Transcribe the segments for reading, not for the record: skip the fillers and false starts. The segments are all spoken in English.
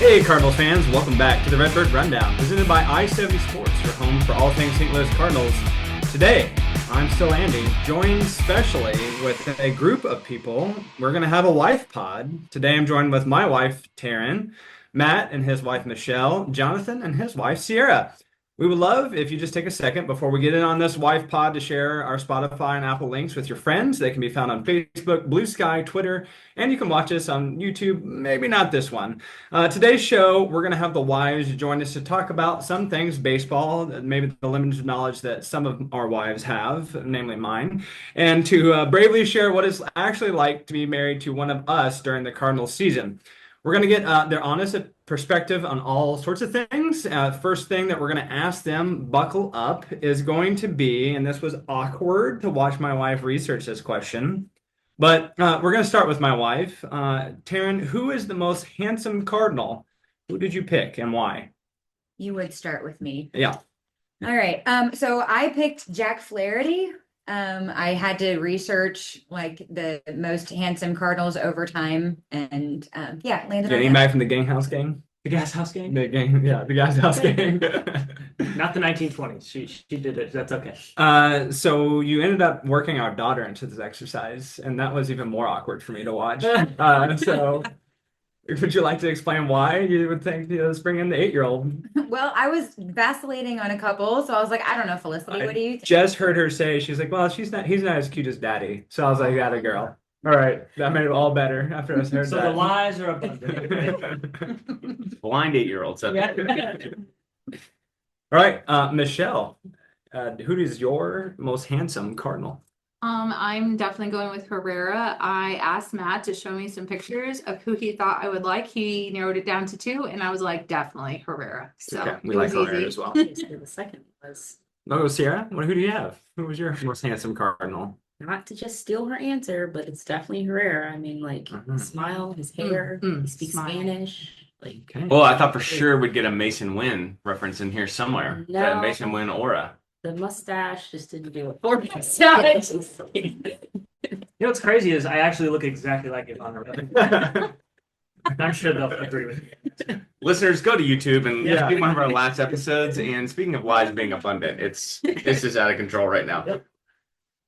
Hey Cardinals fans, welcome back to the Redbird Rundown, presented by I-70 Sports, your home for all things St. Louis Cardinals. Today, I'm still Andy, joined specially with a group of people. We're going to have a wife pod. Today I'm joined with my wife, Taryn, Matt and his wife, Michelle, Jonathan and his wife, Sierra. We would love if you just take a second before we get in on this wife pod to share our Spotify and Apple links with your friends. They can be found on Facebook, Blue Sky, Twitter, and you can watch us on YouTube. Maybe not this one. Today's show, we're going to have the wives join us to talk about some things baseball, maybe the limited knowledge that some of our wives have, namely mine, and to bravely share what it's actually like to be married to one of us during the Cardinals season. We're going to get their honest perspective on all sorts of things. First thing that we're going to ask them, buckle up, is going to be, and this was awkward to watch my wife research this question, but we're going to start with my wife. Taryn, who is the most handsome Cardinal? Who did you pick and why? You would start with me. Yeah. All right. So I picked Jack Flaherty. I had to research like the most handsome Cardinals over time, and landed on Anybody him. from the Gang House Gang? The Gas House Gang? The gang, yeah, the Gas House Gang. Not the 1920s. She did it. That's okay. So you ended up working our daughter into this exercise, and that was even more awkward for me to watch. So would you like to explain why you would think, let's bring in the 8-year-old? Well, I was vacillating on a couple, so I was like, I don't know, Felicity, what do you think? Just heard her say, she's like, well, he's not as cute as daddy. So I was like, got a girl. All right, that made it all better after I heard So that. the lies are abundant. Blind 8-year-olds. All right, Michelle, who is your most handsome Cardinal? I'm definitely going with Herrera. I asked Matt to show me some pictures of who he thought I would like. He narrowed it down to 2, and I was like, definitely Herrera. So Okay, we it like was Herrera easy. as well. The second was Oh, Sierra, who do you have? Who was your most handsome Cardinal? not to just steal her answer, but it's definitely Herrera. I mean, like his smile, his hair, he speaks smile. Spanish. Like, Okay. Well, I thought for sure we'd get a Mason Wynn reference in here somewhere. No. That Mason Wynn aura. the mustache just didn't do it for me. You know what's crazy is I actually look exactly like Ivana Rubin. I'm sure they'll agree with me. Listeners, go to YouTube and Yeah. see one of our last episodes. And speaking of lies being abundant, this is out of control right now. Yep.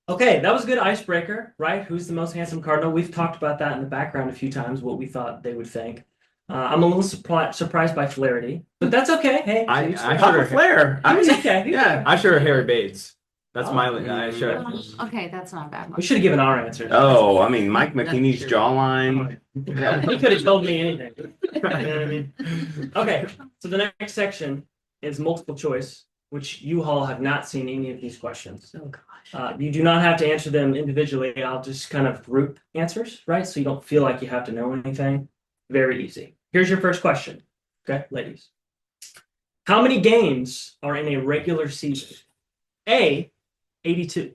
Okay, that was a good icebreaker, right? Who's the most handsome Cardinal? We've talked about that in the background a few times, what we thought they would think. I'm a little surprised by Flaherty, but that's okay. Hey, I Pop a flare. I was okay. Yeah. I sure Harry Bates. That's Oh. my. I sure. Okay, that's not a bad one. We should have given our answers. Oh, I mean, Mike McKinney's jawline. He could have told me anything. You know what I mean? Okay, so the next section is multiple choice, which you all have not seen any of these questions. Oh gosh. You do not have to answer them individually. I'll just kind of group answers, right? So you don't feel like you have to know anything. Very easy. Here's your first question. Okay, ladies. How many games are in a regular season? A, 82.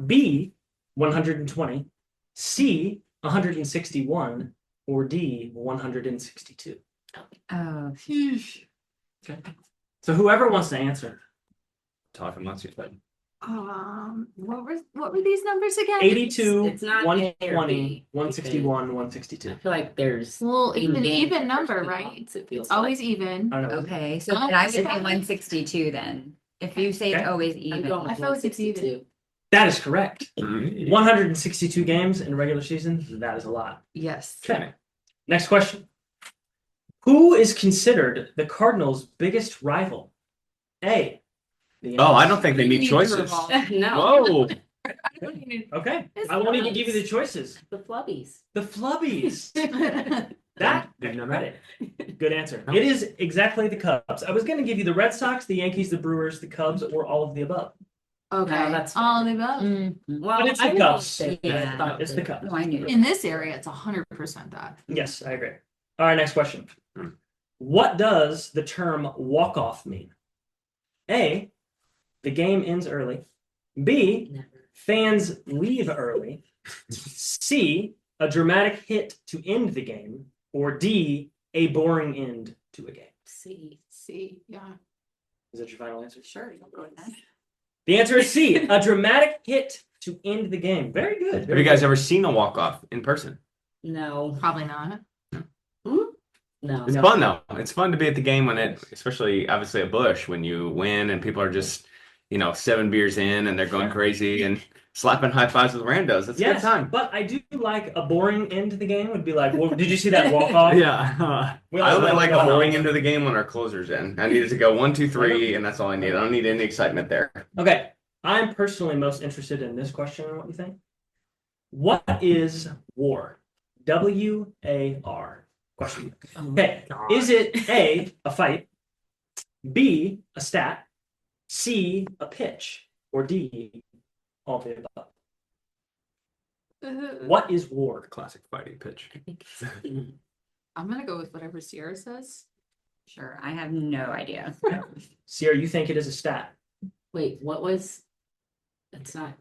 B, 120. C, 161. Or D, 162. Oh, Okay. So whoever wants to answer. Talk amongst yourselves. What were these numbers again? 82, It's not 120, A 161, I 162. feel like there's Well, even games even the number, first few right? months, it feels It's always like. even. I don't know. okay. So Oh, then I would say okay. 162 then. If you say Okay. it's always I'm even. going I with feel like it's even. 162. That is correct. Mm-hmm. 162 games in a regular season. That is a lot. Yes. Okay. Next question. Who is considered the Cardinals' biggest rival? A. The Oh, I Yankees. don't think they need choices. No. Whoa. Okay. It's I won't even nice. give you the choices. The flubbies. The Flubbies. That Didn't know that. credit. Good answer. No. It is exactly the Cubs. I was going to give you the Red Sox, the Yankees, the Brewers, the Cubs, or all of the above. Okay. No, that's all of the above. Well, But it's I the didn't Cubs. say Yeah. I thought It's it the was- Cubs. Oh, I knew. In this area, it's 100% that. Yes, I agree. All right, next question. What does the term walk-off mean? A, the game ends early. B, Never. fans leave early. C, a dramatic hit to end the game. Or D, a boring end to a game. See. Yeah. Is that your final answer? Sure, you'll go with that. The answer is C, a dramatic hit to end the game. Very good. Have very you guys good. ever seen a walk-off in person? No. Probably not. Hmm? No. It's fun though. It's fun to be at the game when especially obviously at Bush, when you win and people are just, 7 beers in and they're going crazy and slapping high fives with randos. It's a good time. But I do like a boring end to the game would be like, well, did you see that walk off? Yeah. I only like going into the game when our closer's in. I needed to go 1, 2, 3, and that's all I need. I don't need any excitement there. Okay. I'm personally most interested in this question and what you think. What is war? WAR. Question. Okay. Is it A, a fight, B, a stat, C, a pitch, or D, all of the above? What is war? Classic fighting pitch. I think I'm gonna go with whatever Sierra says. Sure, I have no idea. Sierra, you think it is a stat? wait, what was? It's not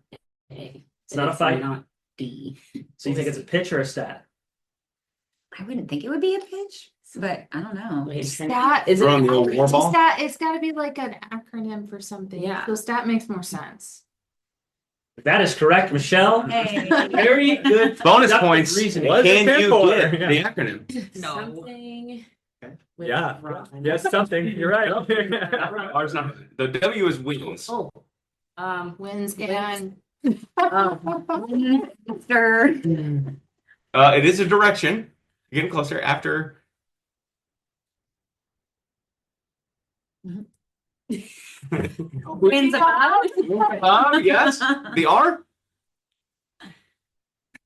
A. It's not a fight. Not D. So you think it's a pitch or a stat? I wouldn't think it would be a pitch, but I don't know. Wait, Stat. is it? Throwing the old war ball? Stat. It's got to be like an acronym for something. Yeah. So stat makes more sense. That is correct, Michelle. Hey. Very good. Bonus deductive points. reasoning. What? Can it you for? get Yeah. the acronym? No. Something. with Yeah. Ron. Yes, something. You're right. Ours not. The W is wins. Oh. Wins and Sure. It is a direction. You're getting closer after. Wins above. Yes. The R?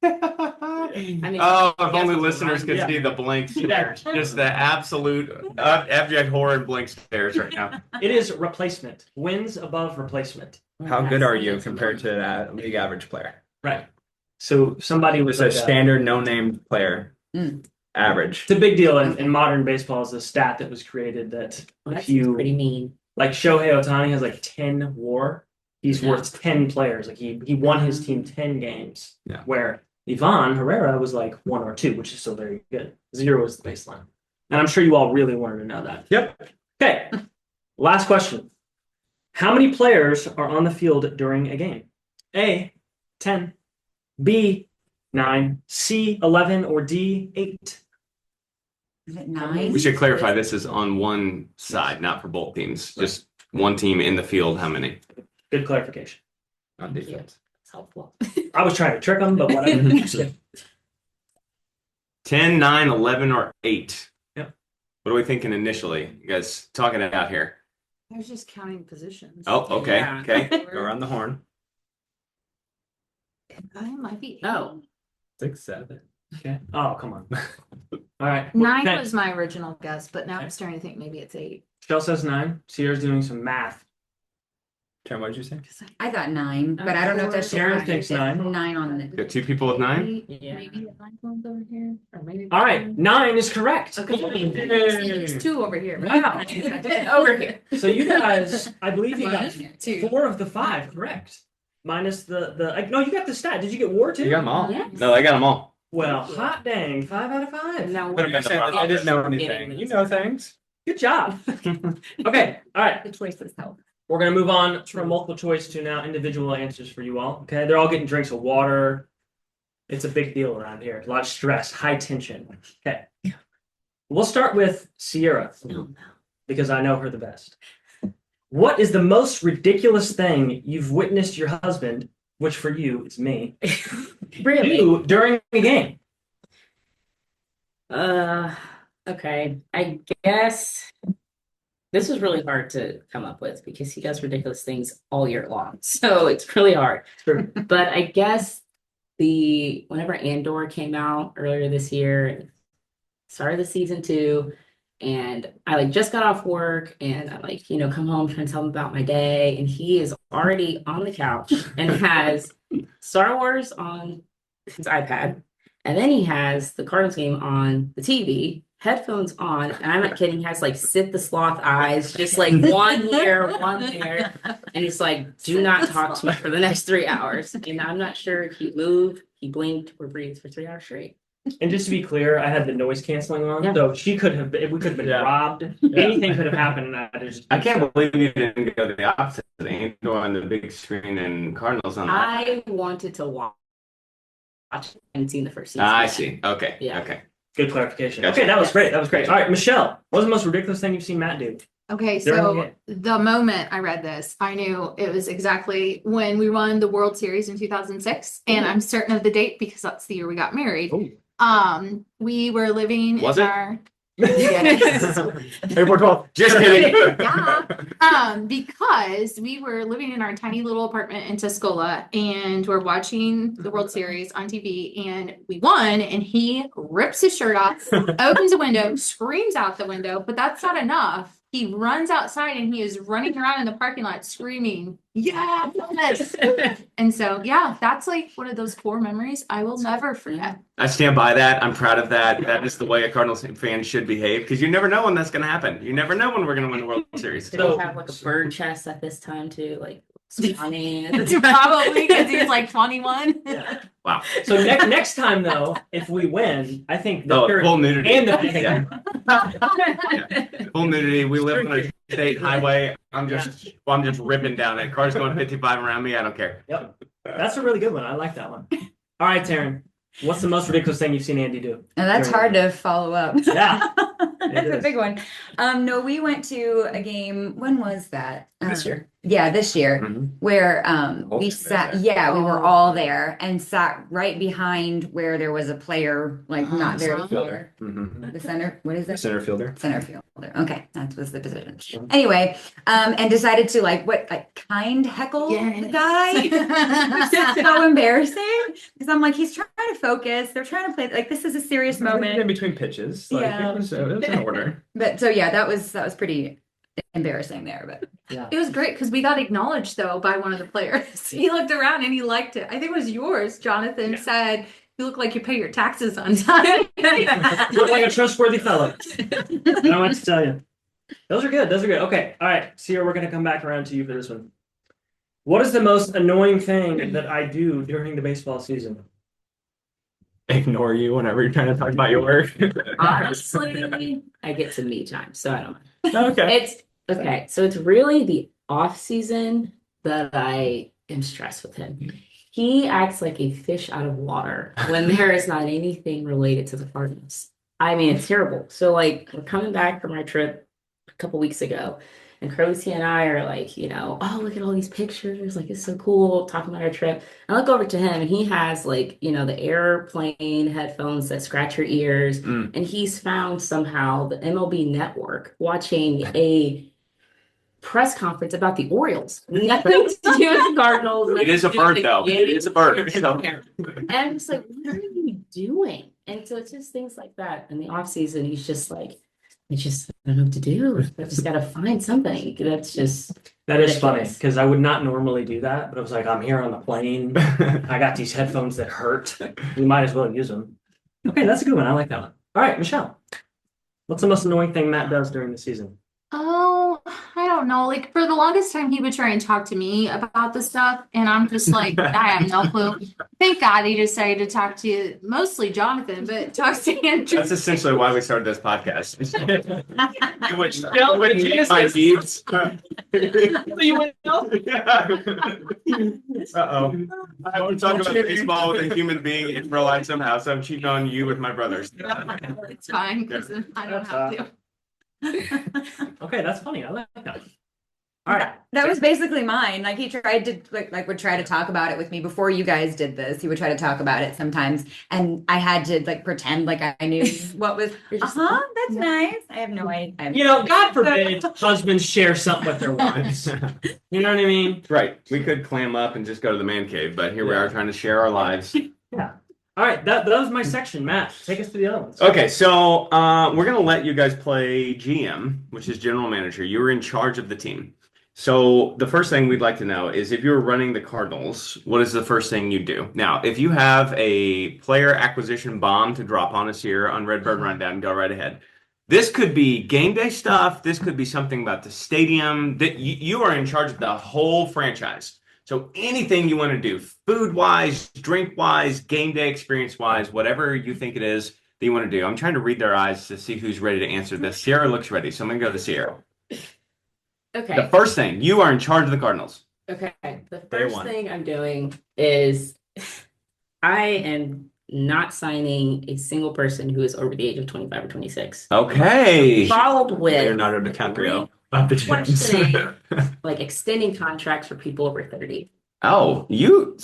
I mean, Oh, if only yes, listeners could yeah. see the blank stares. Just the absolute abject horror and blank stares right now. It is replacement. Wins above replacement. How good are you compared to that league average player? Right. So somebody was Just a like standard no-name player. Average. it's a big deal in modern baseball is a stat that was created that Well, that if seems you pretty mean. like Shohei Ohtani has like 10 WAR. He's Yeah. worth 10 players. Like he won his team 10 games. Yeah. Where Ivan Herrera was like 1 or 2, which is still very good. 0 is the baseline. And I'm sure you all really wanted to know that. Yep. Okay. Last question. How many players are on the field during a game? A, 10, B, 9, C, 11, or D, 8? Is it 9? We should clarify this is on one side, not for both teams. Just one team in the field. How many? Good clarification. On defense. It's helpful. I was trying to trick them, but whatever. 10, 9, 11, or 8? Yep. What are we thinking initially? You guys talking it out here. I was just counting positions. Oh, okay. Yeah. Okay. Go around the horn. I might be. Oh. 6, 7. Okay. Oh, come on. All right. 9 Okay. was my original guess, but now I'm starting to think maybe it's 8. Shell says 9. Sierra's doing some math. Karen, what did you say? I thought 9, but I don't know if that's Sharon thinks 9. 9 on the. Got 2 people with 9? Yeah. Maybe the 9 one's over here, or maybe. All right. 9 is correct. Okay. It's 2 over here. Wow. Over here. So you guys, I believe you got 2. 4 of the 5 correct. Minus no, you got the stat. Did you get war too? You got them all. Yes. No, I got them all. Well, hot dang. 5 out of 5. Now But I'm saying I didn't know anything. You know things. Good job. Okay. All right. The choices help. We're going to move on from multiple choice to now individual answers for you all. Okay. They're all getting drinks of water. It's a big deal around here. A lot of stress, high tension. Okay. We'll start with Sierra because I know her the best. What is the most ridiculous thing you've witnessed your husband, which for you is me, Really? do during a game? Okay. I guess this was really hard to come up with because he does ridiculous things all year long. So it's really hard. Sure. But I guess whenever Andor came out earlier this year, started the season 2, and I just got off work and I come home trying to tell him about my day, and he is already on the couch and has Star Wars on his iPad, and then he has the Cardinals game on the TV, headphones on, and I'm not kidding, he has Sid the Sloth eyes, just one here, one there, and he's like, do not talk to me for the next 3 hours. And I'm not sure if he moved, he blinked, or breathed for 3 hours straight. And just to be clear, I had the noise canceling on, Yeah. so we could have been Yeah. robbed. Anything could have happened. I can't believe you didn't go the opposite. Andor on the big screen and Cardinals on the. I wanted to watch it and seen the first season. I see. Okay. Yeah. Okay. Good clarification. Gotcha. Okay, that was great. That was great. All right, Michelle, what was the most ridiculous thing you've seen Matt do? Okay, During the so game. the moment I read this, I knew it was exactly when we won the World Series in 2006, and I'm certain of the date because that's the year we got married. Ooh. We were living Was in it? our April 12th. Just kidding. because we were living in our tiny little apartment in Tuscola and we're watching the World Series on TV and we won and he rips his shirt off, opens a window, screams out the window, but that's not enough. He runs outside and he is running around in the parking lot screaming, "Yeah, yes!" And so, yeah, that's like one of those core memories I will never forget. I stand by that. I'm proud of that. That is the way a Cardinals fan should behave because you never know when that's going to happen. You never know when we're going to win the World Series. Did he have like a bird chest at this time too? Like spawning. Probably because he's like 21. Yeah. Wow. So next time though, if we win, I think the shirt full nudity. and the Full nudity. We live on a state highway. I'm just ripping down it. Cars going 55 around me. I don't care. Yep. That's a really good one. I like that one. All right, Taryn. What's the most ridiculous thing you've seen Andy do? And that's hard to follow up. Yeah. That's a is. big one. No, we went to a game. When was that? This year. Yeah, this year, Mhm. where whole we team sat. was there. Yeah, we were all there and sat right behind where there was a player, like not very Center far. Mhm. The center. What is it? Center fielder. Center fielder. Okay, that was the position. Anyway, and decided to kind heckle the guy. It's just so embarrassing because I'm like, he's trying to focus. They're trying to play like this is a serious In moment. between pitches. Like, Yeah. it was in order. But so yeah, that was pretty embarrassing there. But It was great because we got acknowledged though by one of the players. He looked around and he liked it. I think it was yours. Jonathan said, "You look like you pay your taxes on time." You look like a trustworthy fellow. I don't know what to tell you. Those are good. Those are good. Okay. All right. Sierra, we're going to come back around to you for this one. What is the most annoying thing that I do during the baseball season? Ignore you whenever you're trying to talk about your work. Honestly, I get to me time, so I don't know. Okay. It's okay. So it's really the off season that I am stressed with him. He acts like a fish out of water when there is not anything related to the Cardinals. I mean, it's terrible. So like we're coming back from our trip a couple weeks ago, and Curly and I are like, oh, look at all these pictures. Like, it's so cool talking about our trip. I look over to him and he has like, the airplane headphones that scratch your ears. Mm. And he's found somehow the MLB network watching a press conference about the Orioles. Nothing to do with the Cardinals. It is a bird, though. It is a bird. So. And I'm just like, what are you doing? And so it's just things like that. In the off season, he's just like, I don't know what to do. I just got to find something. That is funny because I would not normally do that, but I was like, I'm here on the plane. I got these headphones that hurt. We might as well use them. Okay, that's a good one. I like that one. All right, Michelle. What's the most annoying thing Matt does during the season? Oh, I don't know. Like for the longest time, he would try and talk to me about the stuff, and I'm just like, I have no clue. Thank God he decided to talk to mostly Jonathan, but talk to Andrew. That's essentially why we started this podcast. You wouldn't get my needs. Uh-oh. I want to talk about baseball with a human being in real life somehow, so I'm cheating on you with my brothers. It's fine because I don't have to. Okay, that's funny. I like that. All right. that was basically mine. Like he tried to would try to talk about it with me before you guys did this. He would try to talk about it sometimes, and I had to pretend like I knew what was. That's nice. I have no idea. God forbid husbands share something with their wives. You know what I mean? Right. We could clam up and just go to the man cave, but here we are trying to share our lives. Yeah. All right, that was my section. Matt, take us to the other ones. Okay, so we're going to let you guys play GM, which is general manager. You were in charge of the team. So the first thing we'd like to know is if you're running the Cardinals, what is the first thing you do? Now, if you have a player acquisition bomb to drop on us here on Redbird Rundown, go right ahead. This could be game day stuff. This could be something about the stadium. That you are in charge of the whole franchise. So anything you want to do, food-wise, drink-wise, game day experience-wise, whatever you think it is that you want to do. I'm trying to read their eyes to see who's ready to answer this. Sierra looks ready, so I'm going to go to Sierra. Okay. The first thing, you are in charge of the Cardinals. Okay. The Day first one. thing I'm doing is I am not signing a single person who is over the age of 25 or 26. Okay. Followed with Leonardo DiCaprio of the Gems. questioning, like extending contracts for people over 30. Oh, you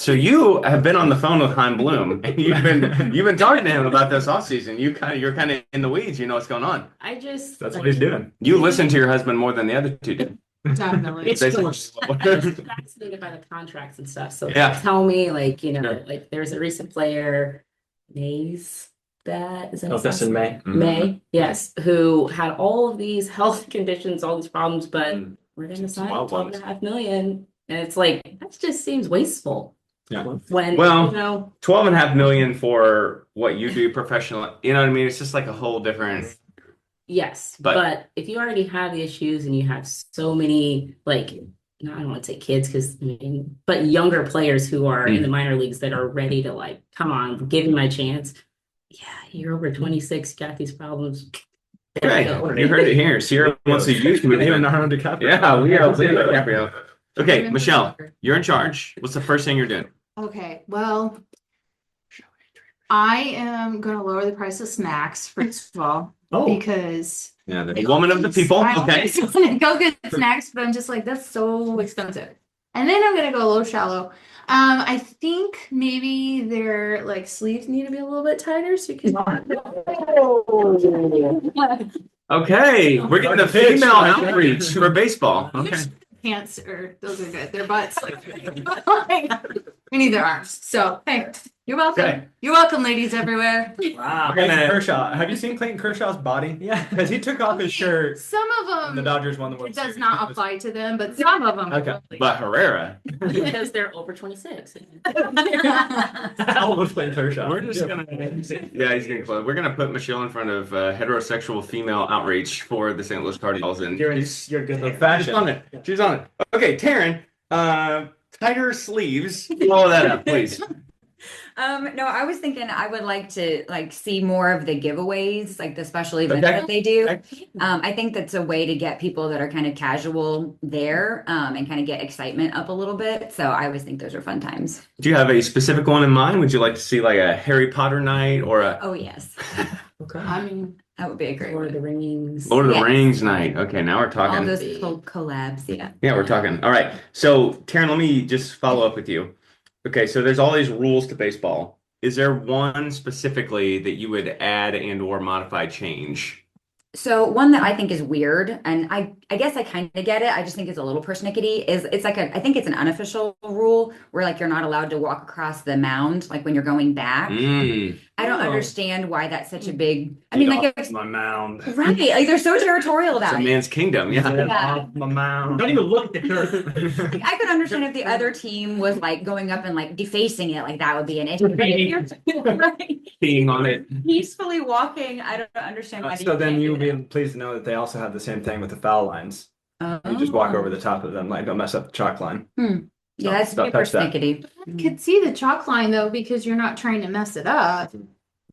have been on the phone with Heim Bloom, and you've been talking to him about this offseason. You're kind of in the weeds. You know what's going on. That's what he's doing. You listen to your husband more than the other two do. Definitely. It's They just, say- I'm just fascinated by the contracts and stuff. So Yeah. tell me, like, Sure. like there's a recent player, Mays, that is that Oh, his that's last in name? May. May, yes, who had all of these health conditions, all these problems, but we're gonna sign wild 12.5 million. And it's like, that just seems wasteful. Yeah. When, Well, you know, 12.5 million for what you do professionally. You know what I mean? It's just like a whole different. yes, But- but if you already have the issues and you have so many, like, no, I don't want to say kids because but younger players who are in the minor leagues that are ready to like, come on, give me my chance. Yeah, you're over 26, got these problems. Okay, you heard it here. Sierra wants a youth movement. Leonardo DiCaprio. Yeah, we are Leo DiCaprio. Okay, Michelle, you're in charge. What's the first thing you're doing? Okay, well, I am going to lower the price of snacks first of all Oh, because Yeah, the woman of the people. I Okay. always want to go get snacks, but I'm just like that's so expensive. And then I'm gonna go a little shallow. I think maybe their like sleeves need to be a little bit tighter so you can. Okay, we're getting the female outreach for baseball. Okay. Pants or those are good. Their butts. We need their arms. So hey, you're welcome. Okay. You're welcome, ladies everywhere. wow. Clayton Kershaw. Have you seen Clayton Kershaw's body? Yeah, because he took off his shirt Some of and the them Dodgers won the World it does Series. not apply to them, but some of them. Okay. But Herrera, Because they're over 26. Almost Clayton Kershaw. we're just gonna. Yeah, he's getting close. We're gonna put Michelle in front of heterosexual female outreach for the St. Louis Cardinals, and You're good. The there. fashion. she's on it. She's on it. Okay, Taryn. Tighter sleeves. Follow that up, please. No, I was thinking I would like to like see more of the giveaways, like the special events Okay. that they do. Okay. I think that's a way to get people that are kind of casual there, and kind of get excitement up a little bit. So I always think those are fun times. Do you have a specific one in mind? Would you like to see like a Harry Potter night or a Oh yes, Okay. I mean, that would be a great Lord of one. the Rings. Lord of the Yes. Rings night? Okay, now we're All talking. those collabs, yeah. Yeah, we're talking. All right. So, Taryn, let me just follow up with you. Okay, so there's all these rules to baseball. Is there one specifically that you would add and or modify, change? So one that I think is weird, and I guess I kind of get it. I just think it's a little persnickety. Is it's like I think it's an unofficial rule where like you're not allowed to walk across the mound like when you're going back. I don't Oh. understand why that's such a big. I mean, like if, my mound. right, like they're so territorial It's about a it. man's kingdom. Yeah. Yeah. Off my mound. Don't even look at the shirt. Like, I could understand if the other team was like going up and like defacing it, like that would be an issue. But if you're right, Being on it. peacefully walking, I don't understand why. So then you'll be pleased to know that they also have the same thing with the foul lines. You just walk over the top of them, like don't mess up the chalk line. Yeah, that's Don't super touch that. persnickety. I could see the chalk line though because you're not trying to mess it up.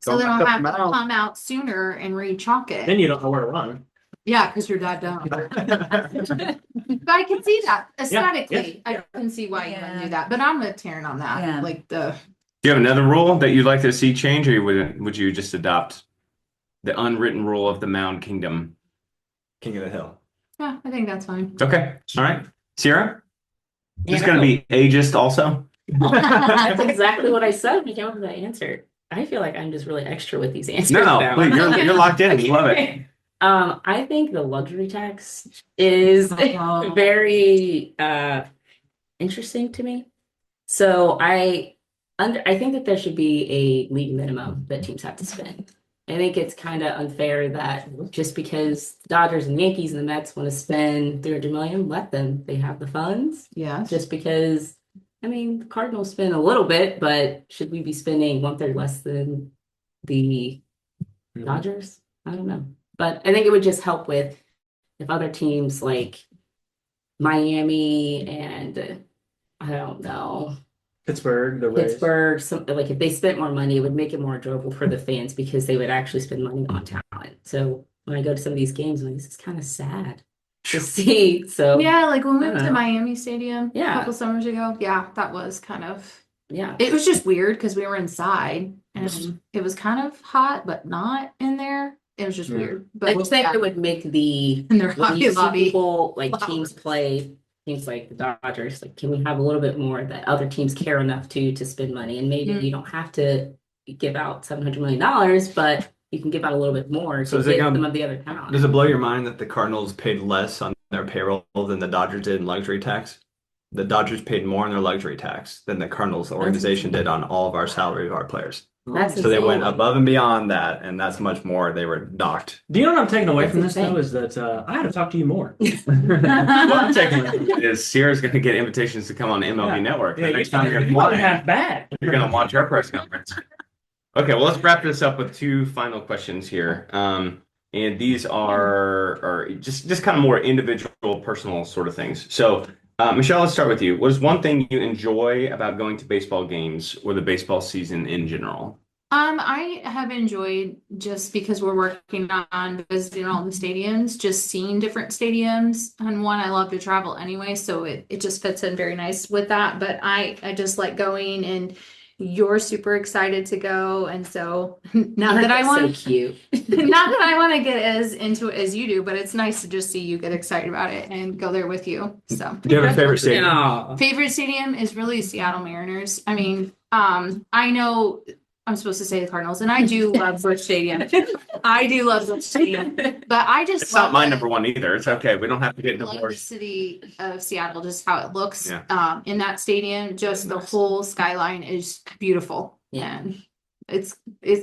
So Don't they don't mess up have the to mound. come out sooner and re-chalk it. Then you don't know where to run. Yeah, because you're that dumb. But I can see that aesthetically. I can see why you want to do that. But I'm with Taryn on that. Yeah. Like the Do you have another rule that you'd like to see change, or would you just adopt the unwritten rule of the Mound Kingdom? King of the Hill. yeah, I think that's fine. Okay. All right. Sierra? Just Yeah. gonna be ageist also? That's exactly what I said when you came up with that answer. I feel like I'm just really extra with these answers No, now. please, you're locked in. You love it. I think the luxury tax is Oh. very interesting to me. So I think that there should be a league minimum that teams have to spend. I think it's kind of unfair that just because the Dodgers and Yankees and the Mets want to spend 300 million, let them. They have the funds. Yeah. Just because, I mean, the Cardinals spend a little bit, but should we be spending 1/3 less than the Dodgers? I don't know. But I think it would just help with if other teams like Miami and I don't know, Pittsburgh, the Rays. Pittsburgh, like if they spent more money, it would make it more enjoyable for the fans because they would actually spend money on talent. So when I go to some of these games, I'm like, this is kind of sad to see. So Yeah, like when we I went don't to know. Miami Stadium a Yeah. couple summers ago. Yeah, that was kind of Yeah. It was just weird because we were inside and it was kind of hot, but not in there. It was just weird. I But just think it would make the in their when Hobby you see Lobby. people like Wow. teams like the Dodgers, like can we have a little bit more that other teams care enough to spend money? And maybe you don't have to give out $700 million, but you can give out a little bit more So to is it get gonna- some of the other talent. Does it blow your mind that the Cardinals paid less on their payroll than the Dodgers did in luxury tax? The Dodgers paid more in their luxury tax than the Cardinals organization did on all of our salary of our players. That's So they insane. went above and beyond that, and that's much more. They were docked. Do you know what I'm taking away That's from this insane. though? Is that I had to talk to you more. What I'm taking is Sierra's going to get invitations to come on MLB Yeah. Network. Yeah, The next time you're you flying, don't have bad. you're going to watch our press conference. Okay, well, let's wrap this up with two final questions here. And these are just kind of more individual, personal sort of things. So, Michelle, let's start with you. What is one thing you enjoy about going to baseball games or the baseball season in general? I have enjoyed just because we're working on visiting all the stadiums, just seeing different stadiums. And one, I love to travel anyway, so it just fits in very nice with that. But I just like going, and you're super excited to go, and so not that I want so cute. not that I want to get as into it as you do, but it's nice to just see you get excited about it and go there with you. So Do you have a favorite stadium? Aw. favorite stadium is really Seattle Mariners. I mean, I know I'm supposed to say the Cardinals, and I do love Busch Stadium. I do love Busch Stadium, but I just It's not my the- number one either. It's okay. We don't have to get love the divorced. city of Seattle, just how it looks Yeah. in that stadium. Just the whole skyline is beautiful. Yeah. And it's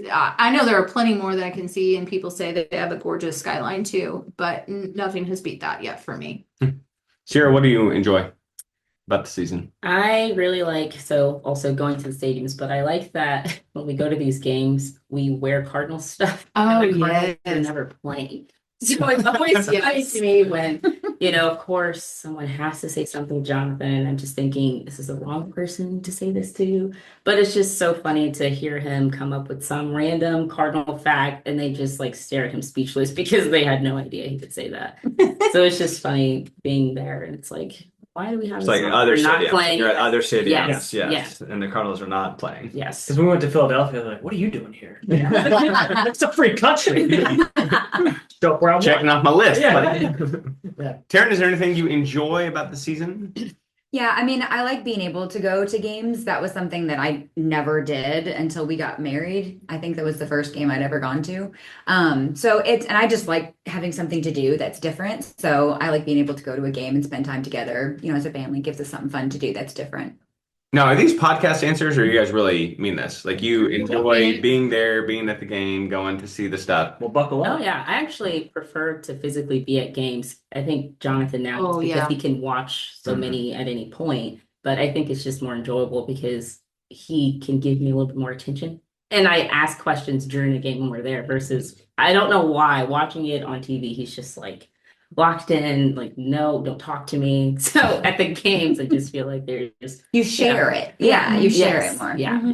I know there are plenty more that I can see, and people say that they have a gorgeous skyline too, but nothing has beat that yet for me. Sierra, what do you enjoy about the season? I really like also going to the stadiums, but I like that when we go to these games, we wear Cardinals stuff. Oh, and the Cardinals are yes. never playing. So it's always funny to me when, of course, someone has to say something, Jonathan, and I'm just thinking, this is the wrong person to say this to. But it's just so funny to hear him come up with some random Cardinal fact, and they just like stare at him speechless because they had no idea he could say that. So it's just funny being there, and it's like, why do we have It's this like on? other We're not stadiums. playing. You're at other stadiums, Yes, yes. And the Cardinals are not playing. Yes. Because we went to Philadelphia, they're like, what are you doing here? It's a free country. Show up where I want. Checking off my list. Yeah. buddy. Taryn, is there anything you enjoy about the season? Yeah, I mean, I like being able to go to games. That was something that I never did until we got married. I think that was the first game I'd ever gone to. And I just like having something to do that's different. So I like being able to go to a game and spend time together, as a family. Gives us something fun to do that's different. Now, are these podcast answers, or you guys really mean this? Like, you enjoy Yeah. being there, being at the game, going to see the stuff? Well, buckle Oh up. yeah, I actually prefer to physically be at games. I think Jonathan now Oh, because yeah. he can watch so Mhm. many at any point, but I think it's just more enjoyable because he can give me a little bit more attention. And I ask questions during the game when we're there versus I don't know why watching it on TV, he's just like locked in, like, no, don't talk to me. So at the games, I just feel like they're just You share it. Yeah, you share Yes, it more. Yeah.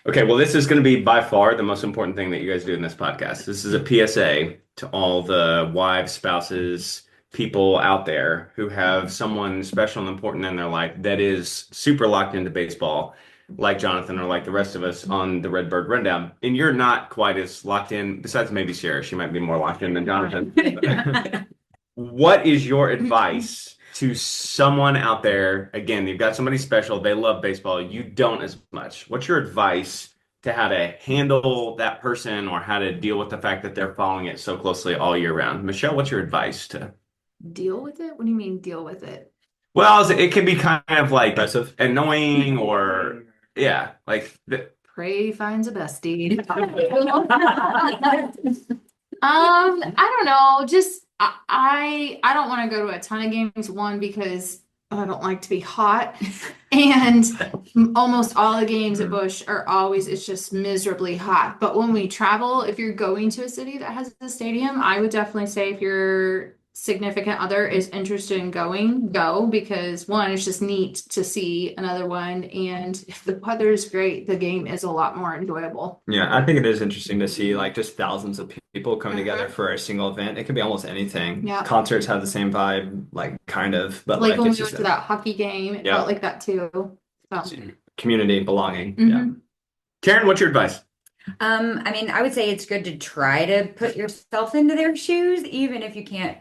Okay, well, this is going to be by far the most important thing that you guys do in this podcast. This is a PSA to all the wives, spouses, people out there who have someone special and important in their life that is super locked into baseball, like Jonathan or like the rest of us on the Redbird Rundown. And you're not quite as locked in, besides maybe Sarah. She might be more locked in than Jonathan. What is your advice to someone out there? Again, you've got somebody special, they love baseball, you don't as much. What's your advice to how to handle that person or how to deal with the fact that they're following it so closely all year round? Michelle, what's your advice to? Deal with it? What do you mean deal with it? Well, it can be kind of like Aggressive. annoying or, yeah, like, Pray finds a bestie. I don't know. Just I don't want to go to a ton of games. One, because I don't like to be hot, and almost all the games at Busch are always it's just miserably hot. But when we travel, if you're going to a city that has a stadium, I would definitely say if your significant other is interested in going, go, because one, it's just neat to see another one, and if the weather is great, the game is a lot more enjoyable. Yeah, I think it is interesting to see like just thousands of people coming Mhm. together for a single event. It could be almost anything. Yeah. Concerts have the same vibe, like kind of, but Like like when it's we went just to that hockey game, it Yeah. felt like that too. So Can community, belonging. Mhm. Yeah. Karen, what's your advice? I mean, I would say it's good to try to put yourself into their shoes, even if you can't,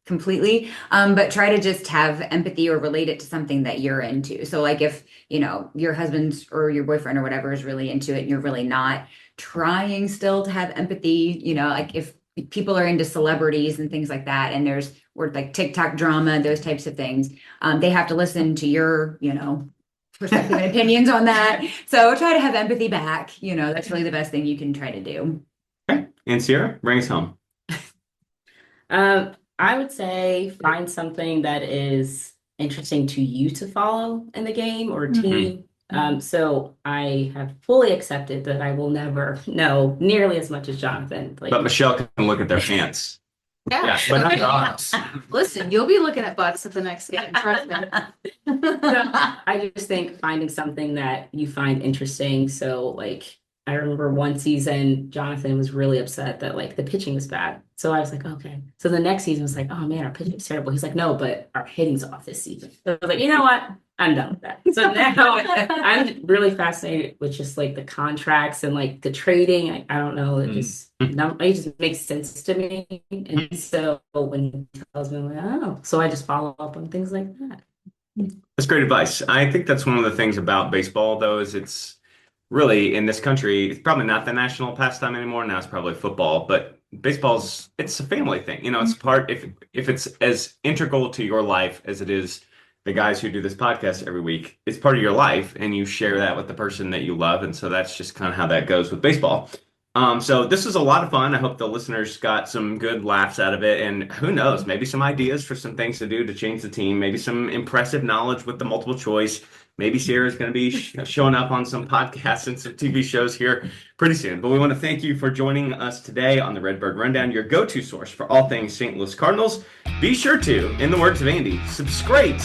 completely. But try to just have empathy or relate it to something that you're into. So like if, your husband or your boyfriend or whatever is really into it and you're really not, trying still to have empathy, like if people are into celebrities and things like that, and there's or like TikTok drama, those types of things, they have to listen to your, perspective and opinions on that. So try to have empathy back. That's really the best thing you can try to do. Okay. And Sierra, bring us home. I would say find something that is interesting to you to follow in the game or team. So I have fully accepted that I will never know nearly as much as Jonathan. But Michelle can look at their pants. Yeah. But not ours. Listen, you'll be looking at butts at the next game. Trust me. I just think finding something that you find interesting. So like I remember one season, Jonathan was really upset that like the pitching was bad. So I was like, okay. So the next season was like, oh man, our pitching is terrible. He's like, no, but our hitting's off this season. So I was like, you know what? I'm done with that. So now I'm really fascinated with just like the contracts and like the trading. I don't know. It just makes sense to me. And so when he tells me, I'm like, oh, so I just follow up on things like that. That's great advice. I think that's one of the things about baseball, though, is it's really in this country, it's probably not the national pastime anymore. Now it's probably football, but it's a family thing. It's part, if it's as integral to your life as it is the guys who do this podcast every week, it's part of your life and you share that with the person that you love. And so that's just kind of how that goes with baseball. So this was a lot of fun. I hope the listeners got some good laughs out of it. And who knows, maybe some ideas for some things to do to change the team, maybe some impressive knowledge with the multiple choice. Maybe Sierra's going to be showing up on some podcasts and some TV shows here pretty soon. But we want to thank you for joining us today on the Redbird Rundown, your go-to source for all things St. Louis Cardinals. Be sure to, in the words of Andy, subscribe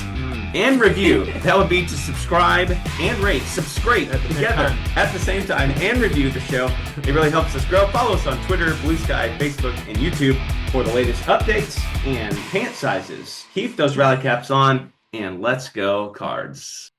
and review. That would be to subscribe and rate. Subscribe together at the same time and review the show. It really helps us grow. Follow us on Twitter, Blue Sky, Facebook, and YouTube for the latest updates and pant sizes. Keep those rally caps on, and let's go Cards.